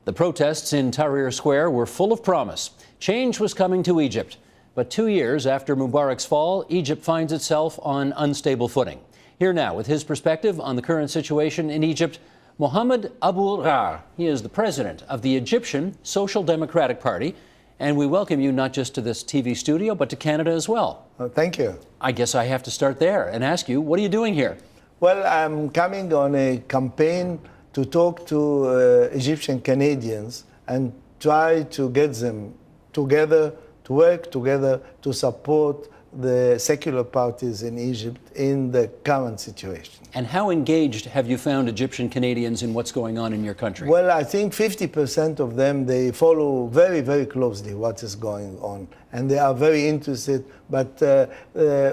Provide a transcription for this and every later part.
The protests in Tahrir Square were full of promise. Change was coming to Egypt. But 2 years after Mubarak's fall, Egypt finds itself on unstable footing. Here now with his perspective on the current situation in Egypt, Mohamed Aboul Ghar. He is the president of the Egyptian Social Democratic Party. And we welcome you not just to this TV studio, but to Canada as well. Thank you. I guess I have to start there and ask you, what are you doing here? Well, I'm coming on a campaign to talk to Egyptian Canadians and try to get them together, to work together to support the secular parties in Egypt in the current situation. And how engaged have you found Egyptian Canadians in what's going on in your country? Well, I think 50% of them, they follow very, very closely what is going on. And they are very interested. But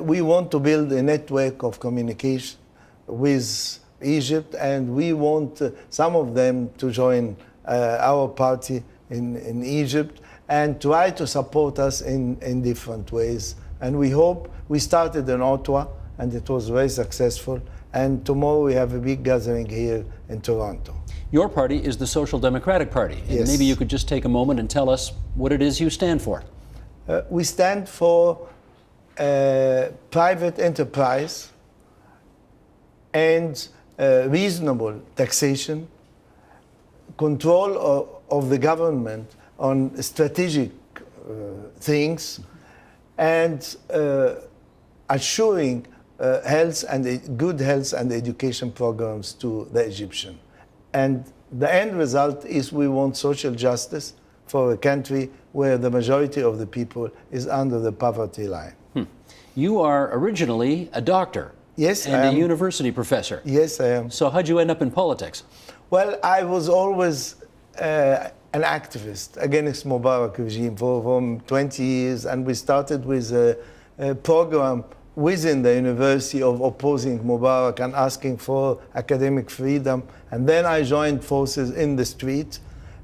we want to build a network of communication with Egypt, and we want some of them to join our party in Egypt and try to support us in different ways. And we hope, we started in Ottawa, and it was very successful. And tomorrow we have a big gathering here in Toronto. Your party is the Social Democratic Party. Yes. And maybe you could just take a moment and tell us what it is you stand for. We stand for private enterprise and reasonable taxation, control of the government on strategic things, and assuring good health and education programs to the Egyptian. And the end result is we want social justice for a country where the majority of the people is under the poverty line. You are originally a doctor. Yes, and a university professor. Yes, I am. So how'd you end up in politics? Well, I was always an activist against Mubarak regime for 20 years, and we started with a program within the university of opposing Mubarak and asking for academic freedom. And then I joined forces in the street.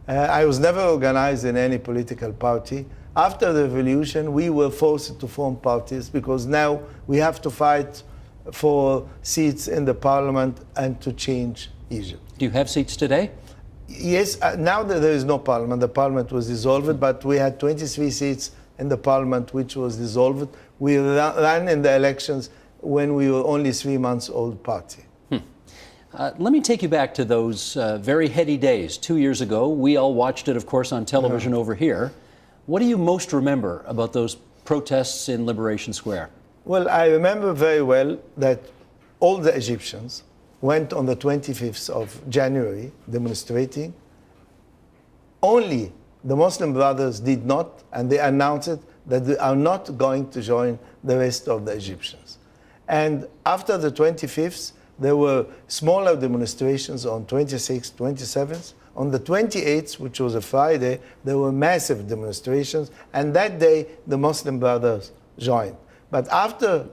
I was never organized in any political party. After the revolution, we were forced to form parties because now we have to fight for seats in the parliament and to change Egypt. Do you have seats today? Yes, now that there is no parliament, the parliament was dissolved, but we had 23 seats in the parliament which was dissolved. We ran in the elections when we were only 3 months old party. Let me take you back to those very heady days 2 years ago. We all watched it, of course, on television over here. What do you most remember about those protests in Liberation Square? Well, I remember very well that all the Egyptians went on the 25th of January demonstrating. Only the Muslim Brothers did not, and they announced that they are not going to join the rest of the Egyptians. And after the 25th, there were smaller demonstrations on 26th, 27th. On the 28th, which was a Friday, there were massive demonstrations, and that day the Muslim Brothers joined. But after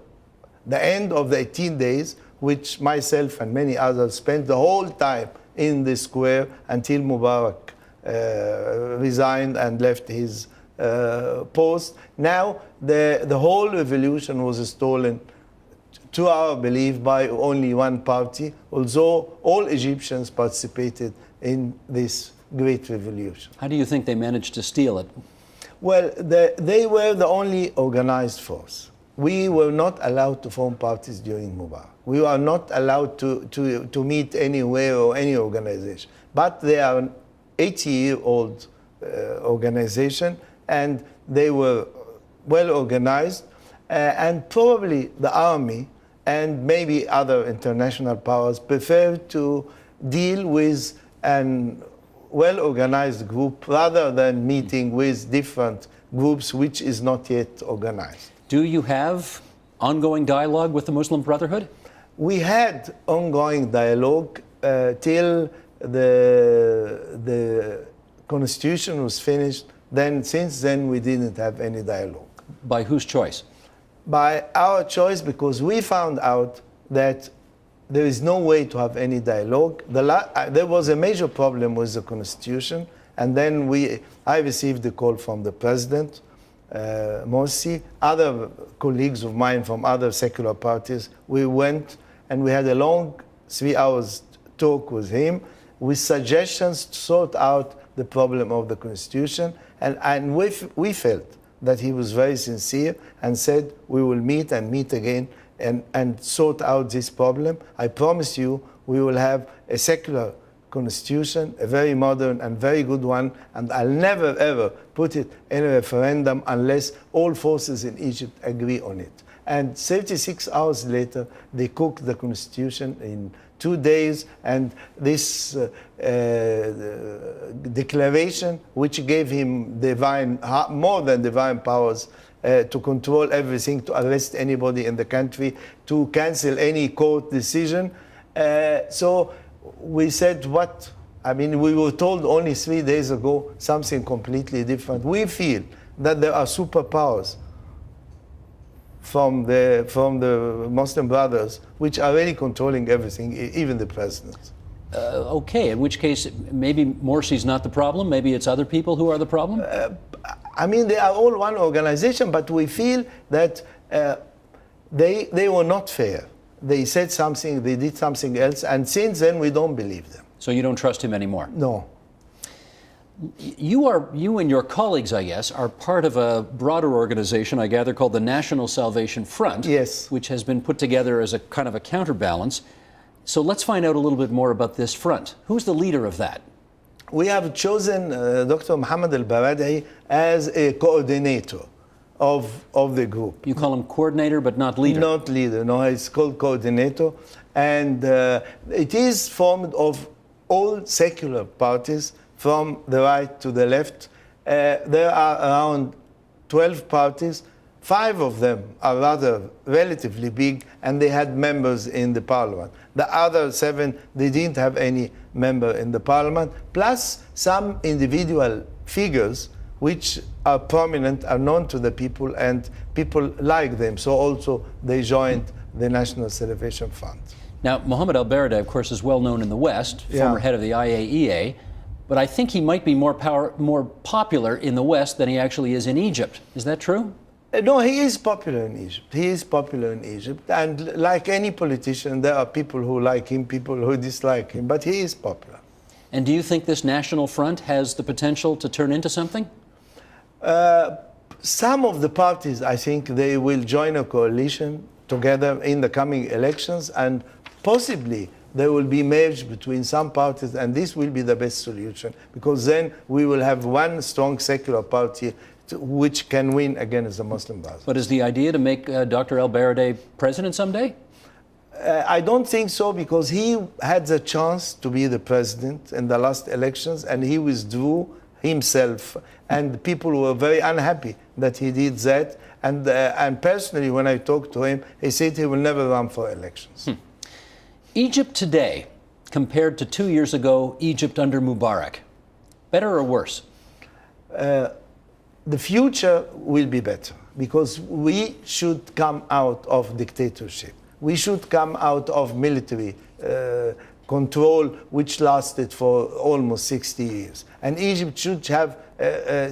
the end of the 18 days, which myself and many others spent the whole time in the square until Mubarak resigned and left his post, now the whole revolution was stolen, to our belief, by only one party, although all Egyptians participated in this great revolution. How do you think they managed to steal it? Well, they were the only organized force. We were not allowed to form parties during Mubarak. We were not allowed to meet anywhere or any organization. But they are an 80-year-old organization, and they were well organized, and probably the army and maybe other international powers preferred to deal with an well-organized group rather than meeting with different groups which is not yet organized. Do you have ongoing dialogue with the Muslim Brotherhood? We had ongoing dialogue till the constitution was finished. Then, since then, we didn't have any dialogue. By whose choice? By our choice, because we found out that there is no way to have any dialogue. There was a major problem with the constitution, and then I received a call from the president, Morsi, other colleagues of mine from other secular parties. We went and we had a long 3 hours talk with him with suggestions to sort out the problem of the constitution. And we felt that he was very sincere and said, we will meet and meet again and sort out this problem. I promise you, we will have a secular constitution, a very modern and very good one, and I'll never ever put it in a referendum unless all forces in Egypt agree on it. And 36 hours later, they cooked the constitution in 2 days, and this declaration, which gave him more than divine powers to control everything, to arrest anybody in the country, to cancel any court decision. So we said, what? I mean, we were told only 3 days ago something completely different. We feel that there are superpowers from the Muslim Brothers, which are really controlling everything, even the president. Okay, in which case maybe Morsi's not the problem, maybe it's other people who are the problem? I mean, they are all one organization, but we feel that they were not fair. They said something, they did something else, and since then we don't believe them. So you don't trust him anymore? No. You and your colleagues, I guess, are part of a broader organization, I gather, called the National Salvation Front. Yes. Which has been put together as a kind of a counterbalance. So let's find out a little bit more about this front. Who's the leader of that? We have chosen Dr. Mohamed Aboul Ghar as a coordinator of the group. You call him coordinator, but not leader? Not leader, no, it's called coordinator. And it is formed of all secular parties, from the right to the left. There are around 12 parties. 5 of them are rather relatively big, and they had members in the parliament. The other 7, they didn't have any member in the parliament, plus some individual figures which are prominent, are known to the people, and people like them. So also they joined the National Salvation Front. Now, Mohamed Aboul Ghar, of course, is well known in the West, former head of the IAEA, but I think he might be more popular in the West than he actually is in Egypt. Is that true? No, he is popular in Egypt. He is popular in Egypt. And like any politician, there are people who like him, people who dislike him, but he is popular. And do you think this National Front has the potential to turn into something? Some of the parties, I think, they will join a coalition together in the coming elections, and possibly there will be merged between some parties, and this will be the best solution, because then we will have one strong secular party which can win against the Muslim Brotherhood. But is the idea to make Dr. Aboul Ghar president someday? I don't think so, because he had the chance to be the president in the last elections, and he withdrew himself, and people were very unhappy that he did that. And personally, when I talked to him, he said he will never run for elections. Egypt today, compared to 2 years ago, Egypt under Mubarak, better or worse? The future will be better, because we should come out of dictatorship. We should come out of military control, which lasted for almost 60 years. And Egypt should have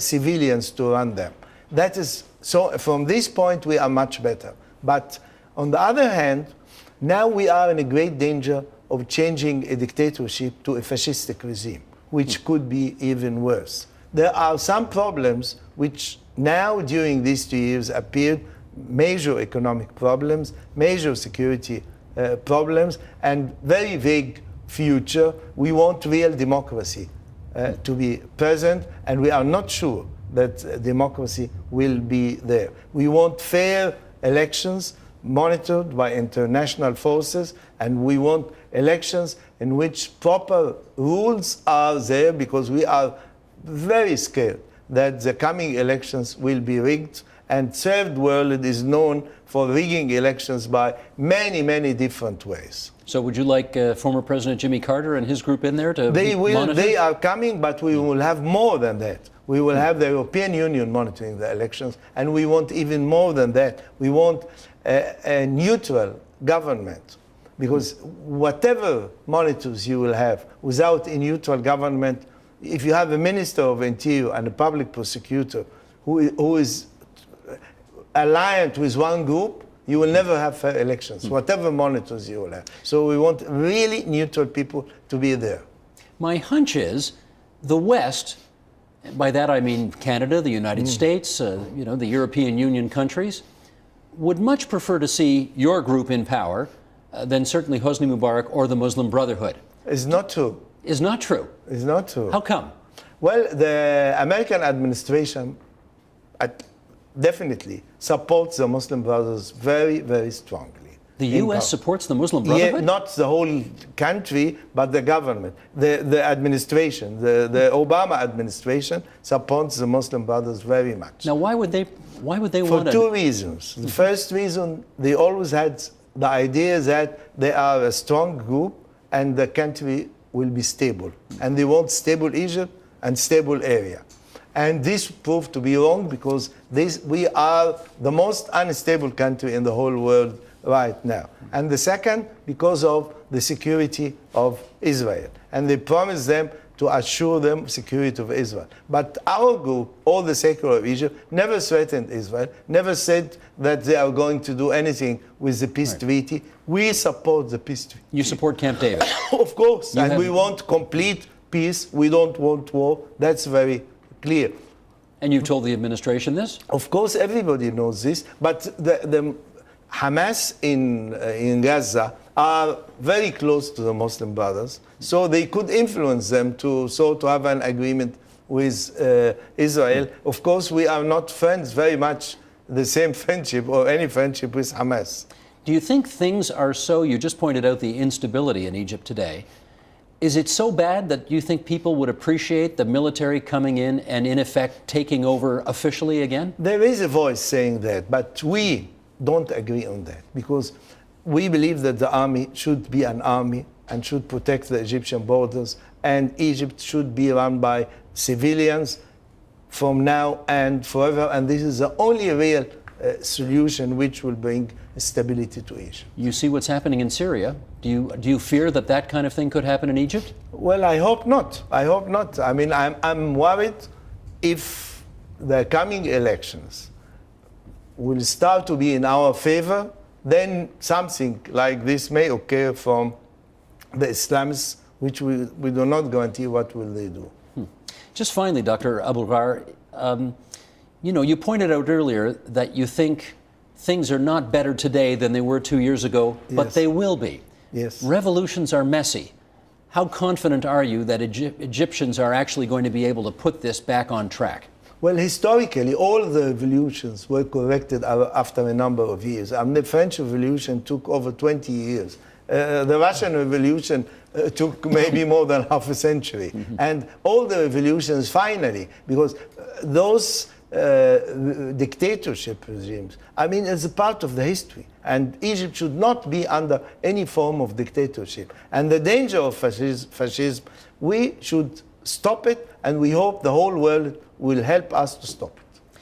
civilians to run them. That is, so from this point, we are much better. But on the other hand, now we are in a great danger of changing a dictatorship to a fascistic regime, which could be even worse. There are some problems which now, during these 2 years, appeared major economic problems, major security problems, and very vague future. We want real democracy to be present, and we are not sure that democracy will be there. We want fair elections monitored by international forces, and we want elections in which proper rules are there, because we are very scared that the coming elections will be rigged, and third world is known for rigging elections by many, many different ways. So would you like former President Jimmy Carter and his group in there to monitor? They are coming, but we will have more than that. We will have the European Union monitoring the elections, and we want even more than that. We want a neutral government, because whatever monitors you will have, without a neutral government, if you have a Minister of Interior and a public prosecutor who is aligned with one group, you will never have fair elections, whatever monitors you will have. So we want really neutral people to be there. My hunch is the West, by that I mean Canada, the United States, the European Union countries, would much prefer to see your group in power than certainly Hosni Mubarak or the Muslim Brotherhood. It's not true. Is not true. It's not true. How come? Well, the American administration definitely supports the Muslim Brothers very, very strongly. The U.S. supports the Muslim Brotherhood? Yeah, not the whole country, but the government, the administration, the Obama administration supports the Muslim Brothers very much. Now, why would they want to? For two reasons. The first reason, they always had the idea that they are a strong group and the country will be stable. And they want stable Egypt and stable area. And this proved to be wrong because we are the most unstable country in the whole world right now. And the second, because of the security of Israel. And they promised them to assure them security of Israel. But our group, all the secular of Egypt, never threatened Israel, never said that they are going to do anything with the peace treaty. We support the peace treaty. You support Camp David? Of course, and we want complete peace. We don't want war. That's very clear. And you've told the administration this? Of course, everybody knows this, but the Hamas in Gaza are very close to the Muslim Brothers, so they could influence them to have an agreement with Israel. Of course, we are not friends, very much the same friendship or any friendship with Hamas. Do you think things are so, you just pointed out the instability in Egypt today, is it so bad that you think people would appreciate the military coming in and in effect taking over officially again? There is a voice saying that, but we don't agree on that because we believe that the army should be an army and should protect the Egyptian borders, and Egypt should be run by civilians from now and forever, and this is the only real solution which will bring stability to Egypt. You see what's happening in Syria. Do you fear that that kind of thing could happen in Egypt? Well, I hope not. I hope not. I mean, I'm worried if the coming elections will start to be in our favor, then something like this may occur from the Islamists, which we do not guarantee what will they do. Just finally, Dr. Aboul Ghar, you pointed out earlier that you think things are not better today than they were 2 years ago, but Yes. they will be. Yes. Revolutions are messy. How confident are you that Egyptians are actually going to be able to put this back on track? Well, historically, all the revolutions were corrected after a number of years. I mean, the French Revolution took over 20 years. The Russian Revolution took maybe more than half a century. And all the revolutions finally, because those dictatorship regimes, I mean, it's a part of the history. And Egypt should not be under any form of dictatorship. And the danger of fascism, we should stop it, and we hope the whole world will help us to stop it.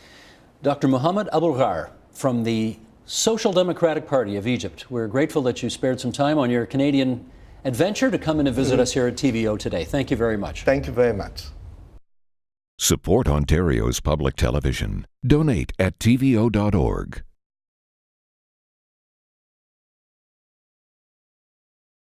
Dr. Mohamed Aboul Ghar from the Social Democratic Party of Egypt, we're grateful that you spared some time on your Canadian adventure to come in and visit us here at TVO today. Thank you very much. Thank you very much. Support Ontario's public television. Donate at tvo.org.